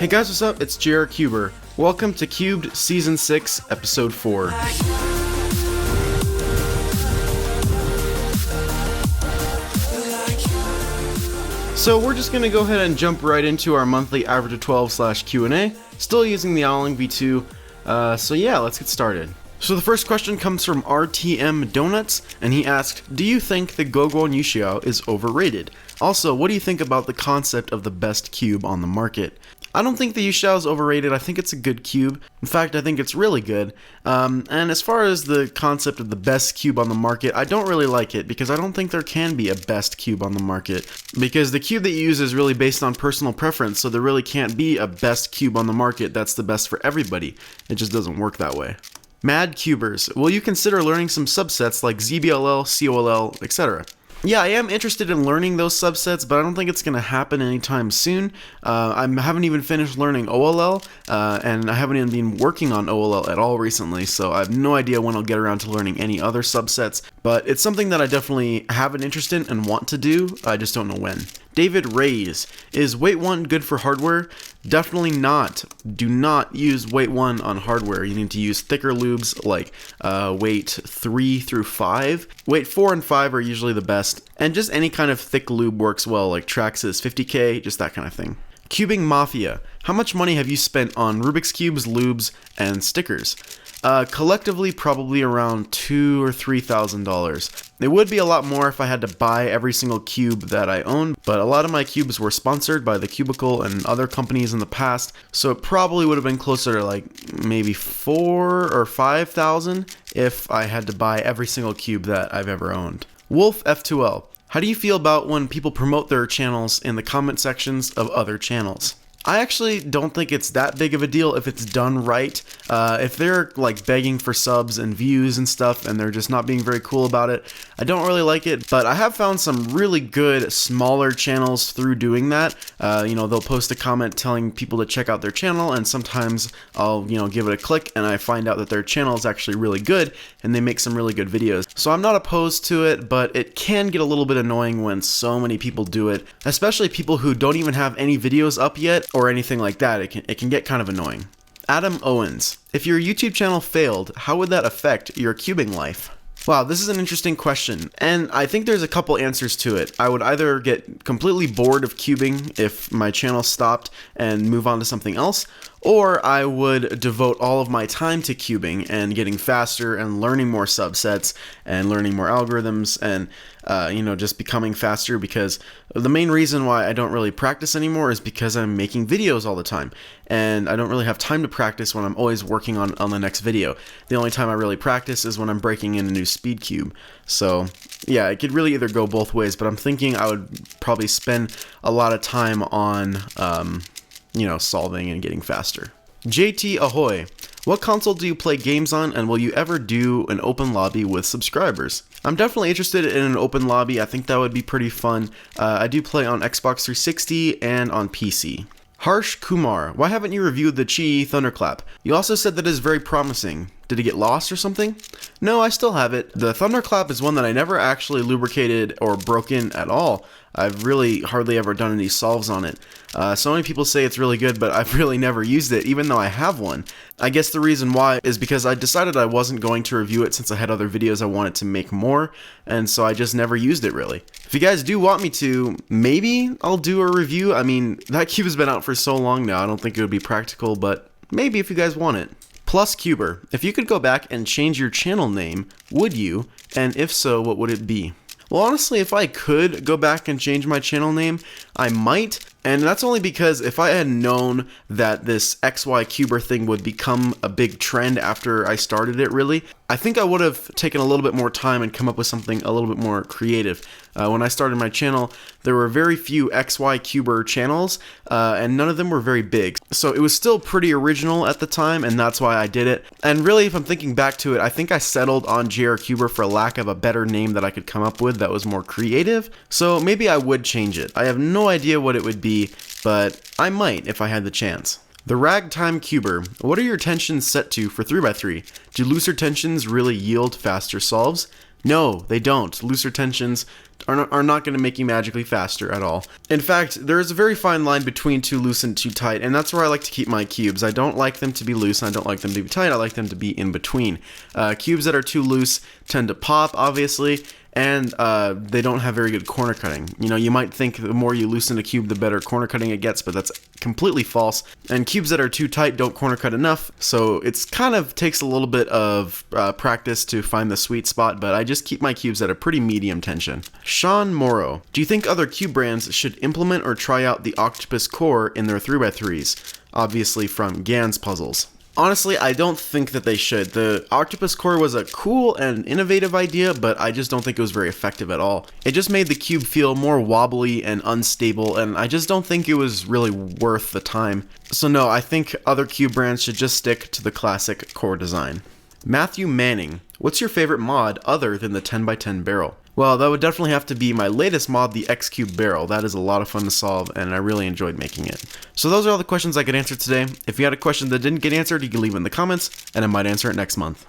Hey guys, what's up? It's JR Cuber. Welcome to Cubed Season 6, Episode 4. So we're just going to go ahead and jump right into our monthly average of 12 / Q&A, still using the Owling V2, so yeah, let's get started. So the first question comes from RTM Donuts, and he asked, do you think the Gogol Yuxiao is overrated? Also, what do you think about the concept of the best cube on the market? I don't think the Yuxiao is overrated. I think it's a good cube. In fact, I think it's really good. And as far as the concept of the best cube on the market, I don't really like it because I don't think there can be a best cube on the market. Because the cube that you use is really based on personal preference, so there really can't be a best cube on the market that's the best for everybody. It just doesn't work that way. Mad Cubers, will you consider learning some subsets like ZBLL, COLL, etc.? Yeah, I am interested in learning those subsets, but I don't think it's going to happen anytime soon. I haven't even finished learning OLL, and I haven't even been working on OLL at all recently, so I have no idea when I'll get around to learning any other subsets, but it's something that I definitely have an interest in and want to do, I just don't know when. David Reyes, is weight 1 good for hardware? Definitely not. Do not use weight 1 on hardware. You need to use thicker lubes like weight 3 through 5. Weight 4 and 5 are usually the best, and just any kind of thick lube works well, like Traxxas 50K, just that kind of thing. Cubing Mafia, how much money have you spent on Rubik's Cubes, lubes, and stickers? Collectively, probably around $2,000 or $3,000. It would be a lot more if I had to buy every single cube that I own, but a lot of my cubes were sponsored by The Cubicle and other companies in the past, so it probably would have been closer to like maybe $4,000 or $5,000 if I had to buy every single cube that I've ever owned. Wolf F2L, how do you feel about when people promote their channels in the comment sections of other channels? I actually don't think it's that big of a deal if it's done right. If they're like begging for subs and views and stuff and they're just not being very cool about it, I don't really like it, but I have found some really good smaller channels through doing that. They'll post a comment telling people to check out their channel, and sometimes I'll, give it a click and I find out that their channel is actually really good and they make some really good videos. So I'm not opposed to it, but it can get a little bit annoying when so many people do it, especially people who don't even have any videos up yet or anything like that. It can get kind of annoying. Adam Owens, if your YouTube channel failed, how would that affect your cubing life? Wow, this is an interesting question, and I think there's a couple answers to it. I would either get completely bored of cubing if my channel stopped and move on to something else, or I would devote all of my time to cubing and getting faster and learning more subsets and learning more algorithms and just becoming faster, because the main reason why I don't really practice anymore is because I'm making videos all the time and I don't really have time to practice when I'm always working on the next video. The only time I really practice is when I'm breaking in a new speed cube. So yeah, it could really either go both ways, but I'm thinking I would probably spend a lot of time on solving and getting faster. JT Ahoy, what console do you play games on, and will you ever do an open lobby with subscribers? I'm definitely interested in an open lobby. I think that would be pretty fun. I do play on Xbox 360 and on PC. Harsh Kumar, why haven't you reviewed the Qi Thunderclap? You also said that it is very promising. Did it get lost or something? No, I still have it. The Thunderclap is one that I never actually lubricated or broke in at all. I've really hardly ever done any solves on it. So many people say it's really good, but I've really never used it, even though I have one. I guess the reason why is because I decided I wasn't going to review it since I had other videos I wanted to make more, and so I just never used it really. If you guys do want me to, maybe I'll do a review. I mean, that cube has been out for so long now, I don't think it would be practical, but maybe if you guys want it. Plus Cuber, if you could go back and change your channel name, would you? And if so, what would it be? Well, honestly, if I could go back and change my channel name, I might, and that's only because if I had known that this XY Cuber thing would become a big trend after I started it, really, I think I would have taken a little bit more time and come up with something a little bit more creative. When I started my channel, there were very few XY Cuber channels, and none of them were very big. So it was still pretty original at the time, and that's why I did it. And really, if I'm thinking back to it, I think I settled on JR Cuber for lack of a better name that I could come up with that was more creative. So maybe I would change it. I have no idea what it would be, but I might if I had the chance. The Ragtime Cuber, what are your tensions set to for 3x3? Do looser tensions really yield faster solves? No, they don't. Looser tensions are not going to make you magically faster at all. In fact, there is a very fine line between too loose and too tight, and that's where I like to keep my cubes. I don't like them to be loose, and I don't like them to be tight. I like them to be in between. Cubes that are too loose tend to pop, obviously, and they don't have very good corner cutting. You know, you might think the more you loosen a cube, the better corner cutting it gets, but that's completely false. And cubes that are too tight don't corner cut enough, so it's kind of takes a little bit of practice to find the sweet spot, but I just keep my cubes at a pretty medium tension. Sean Morrow, do you think other cube brands should implement or try out the Octopus Core in their 3x3s? Obviously from Gans Puzzles. Honestly, I don't think that they should. The Octopus Core was a cool and innovative idea, but I just don't think it was very effective at all. It just made the cube feel more wobbly and unstable, and I just don't think it was really worth the time. So no, I think other cube brands should just stick to the classic core design. Mathew Manning, what's your favorite mod other than the 10x10 barrel? Well, that would definitely have to be my latest mod, the X-Cube barrel. That is a lot of fun to solve, and I really enjoyed making it. So those are all the questions I could answer today. If you had a question that didn't get answered, you can leave it in the comments, and I might answer it next month.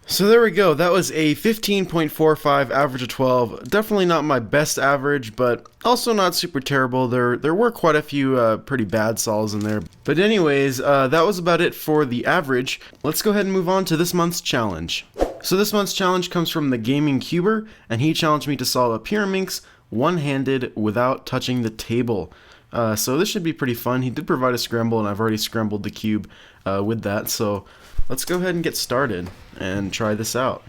So there we go, that was a 15.45 average of 12. Definitely not my best average, but also not super terrible. There were quite a few pretty bad solves in there. But anyways, that was about it for the average. Let's go ahead and move on to this month's challenge. So this month's challenge comes from the Gaming Cuber, and he challenged me to solve a Pyraminx one-handed without touching the table. So this should be pretty fun. He did provide a scramble, and I've already scrambled the cube with that, so let's go ahead and get started and try this out.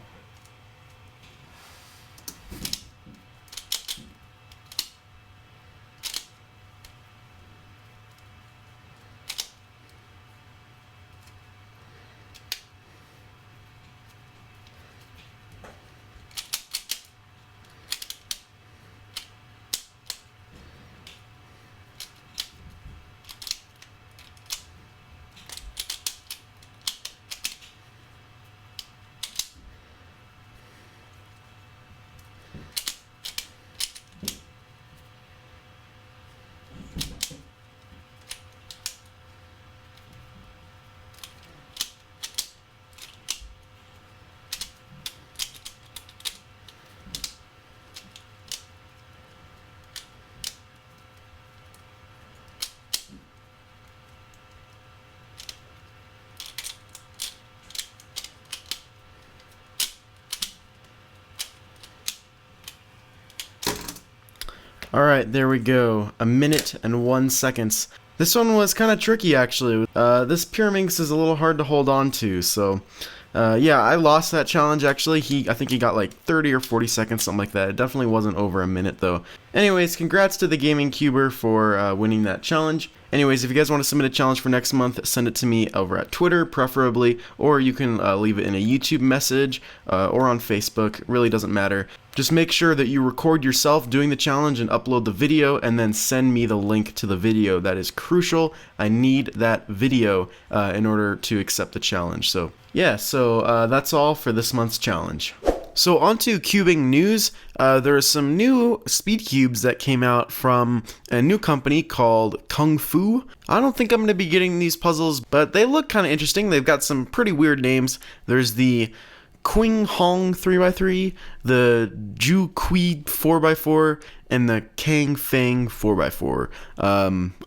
Alright, there we go. 1:01 seconds. This one was kind of tricky, actually. This Pyraminx is a little hard to hold on to, so yeah, I lost that challenge, actually. I think he got like 30 or 40 seconds, something like that. It definitely wasn't over a minute, though. Anyways, congrats to the Gaming Cuber for winning that challenge. Anyways, if you guys want to submit a challenge for next month, send it to me over at Twitter, preferably, or you can leave it in a YouTube message or on Facebook. It really doesn't matter. Just make sure that you record yourself doing the challenge and upload the video, and then send me the link to the video. That is crucial. I need that video in order to accept the challenge. So yeah, that's all for this month's challenge. So onto cubing news. There are some new speed cubes that came out from a new company called Kung Fu. I don't think I'm going to be getting these puzzles, but they look kind of interesting. They've got some pretty weird names. There's the Qing Hong 3x3, the Ju Kui 4x4, and the Kang Feng 4x4.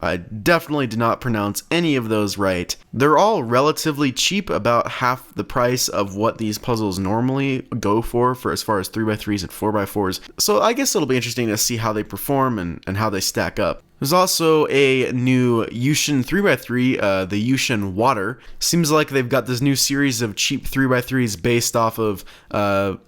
I definitely did not pronounce any of those right. They're all relatively cheap, about half the price of what these puzzles normally go for as far as 3x3s and 4x4s. So I guess it'll be interesting to see how they perform and how they stack up. There's also a new Yushin 3x3, the Yushin Water. Seems like they've got this new series of cheap 3x3s based off of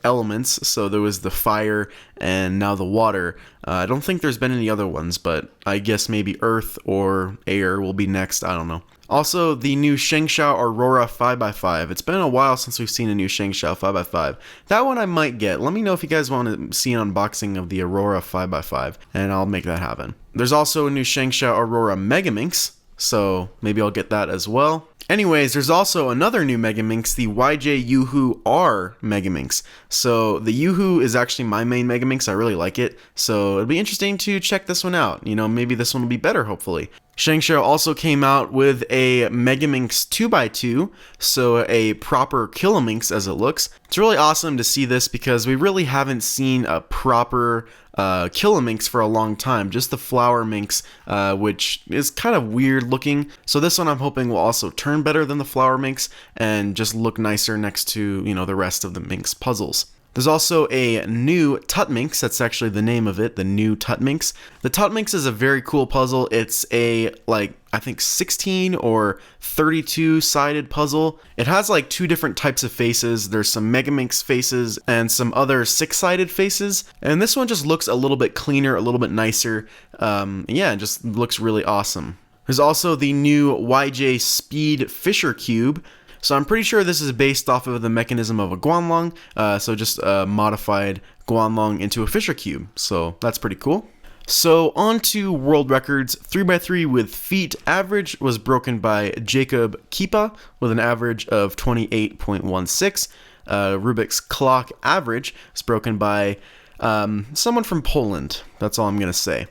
elements. So there was the fire and now the water. I don't think there's been any other ones, but I guess maybe earth or air will be next. I don't know. Also, the new Shengshao Aurora 5x5. It's been a while since we've seen a new Shengshao 5x5. That one I might get. Let me know if you guys want to see an unboxing of the Aurora 5x5, and I'll make that happen. There's also a new Shengshao Aurora Megaminx, so maybe I'll get that as well. Anyways, there's also another new Megaminx, the YJ Yoo-Hoo R Megaminx. So the Yoo-Hoo is actually my main Megaminx. I really like it. So it'll be interesting to check this one out. You know, maybe this one will be better, hopefully. Shangshou also came out with a Megaminx 2x2, so a proper Killaminx as it looks. It's really awesome to see this because we really haven't seen a proper Killaminx for a long time, just the Flower Minx, which is kind of weird looking. So this one I'm hoping will also turn better than the Flower Minx and just look nicer next to, the rest of the Minx puzzles. There's also a new Tutminx, that's actually the name of it, the new Tutminx. The Tutminx is a very cool puzzle. It's a, I think 16 or 32 sided puzzle. It has like 2 different types of faces. There's some Megaminx faces and some other 6-sided faces. And this one just looks a little bit cleaner, a little bit nicer. It just looks really awesome. There's also the new YJ Speed Fisher Cube. So I'm pretty sure this is based off of the mechanism of a Guanlong, so just a modified Guanlong into a Fisher Cube, so that's pretty cool. So on to world records. 3x3 with feet average was broken by Jacob Kipa with an average of 28.16. Rubik's clock average is broken by someone from Poland, that's all I'm going to say.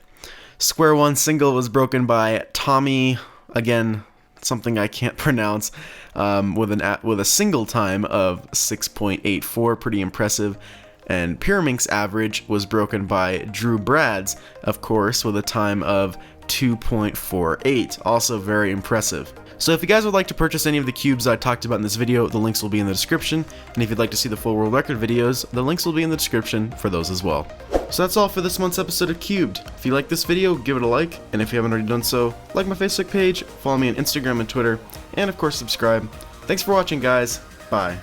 Square one single was broken by Tommy, again, something I can't pronounce, with a single time of 6.84, pretty impressive. And Pyraminx average was broken by Drew Brads, of course, with a time of 2.48, also very impressive. So if you guys would like to purchase any of the cubes I talked about in this video, the links will be in the description, and if you'd like to see the full world record videos, the links will be in the description for those as well. So that's all for this month's episode of Cubed. If you like this video, give it a like, and if you haven't already done so, like my Facebook page, follow me on Instagram and Twitter, and of course subscribe. Thanks for watching, guys. Bye.